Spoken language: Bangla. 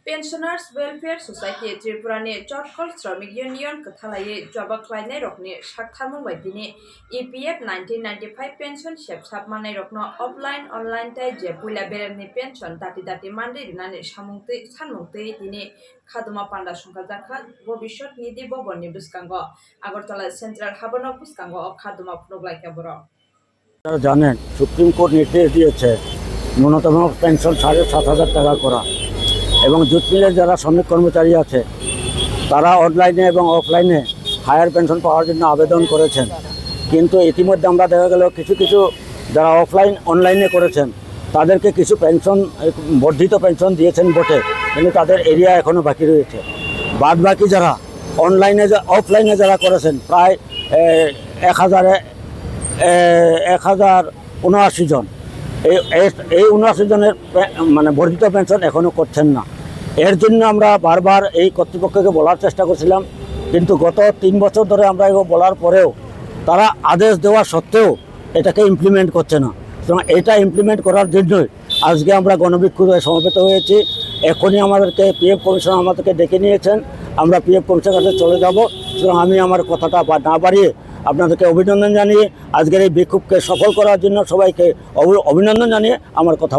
पेंशनार्स वेलफेयर सोसाइटी त्रिपुरानि चटकल श्रमिक यूनियन कथालायै जबा ख्लायनाय रखनि साकथारमु बायदिनि ईपीएफ 1995 पेंशन सेबसाबमानाय रखनो अफलाइन अनलाइन ताय जे पुइला बेरेमनि पेंशन दाति दाति मानदे रिनानि सानमुंतै दिनै खादुमा पान्डा संखाजाखा भबिष्यत निधि भवननि बुस्कांगो আগরতলা सेंट्राल हाबन बुस्कांगो खादुमा फुनुगलायका बर জানেন সুপ্রিম কোর্ট নির্দেশ দিয়েছে ন্যূনতম পেনশন 7,500 টাকা করা এবং জুট মিলের যারা শ্রমিক কর্মচারী আছে তারা অনলাইনে এবং অফলাইনে হায়ার পেনশন পাওয়ার জন্য আবেদন করেছেন। কিন্তু ইতিমধ্যে আমরা দেখা গেল কিছু কিছু যারা অনলাইনে করেছেন তাদেরকে কিছু পেনশন বর্ধিত পেনশন দিয়েছেন বটে, কিন্তু তাদের এরিয়া এখনও বাকি রয়েছে। বাদ বাকি যারা অফলাইনে যারা করেছেন প্রায় 1,079 জন, এই 79 জনের মানে বর্ধিত পেনশন এখনও করছেন না। এর জন্য আমরা বারবার এই কর্তৃপক্ষকে বলার চেষ্টা করছিলাম, কিন্তু গত 3 বছর ধরে আমরা এগুলো বলার পরেও তারা আদেশ দেওয়া সত্ত্বেও এটাকে ইমপ্লিমেন্ট করছে না। সুতরাং এটা ইমপ্লিমেন্ট করার জন্যই আজকে আমরা গণবিক্ষোভে সমবেত হয়েছি। এখনই আমাদেরকে পিএফ কমিশনার আমাদেরকে ডেকে নিয়েছেন, আমরা পিএফ কমিশনের কাছে চলে যাব। সুতরাং আমি আমার কথাটা না বাড়িয়ে আপনাদেরকে অভিনন্দন জানিয়ে আজকের এই বিক্ষোভকে সফল করার জন্য সবাইকে অভিনন্দন জানিয়ে আমার কথা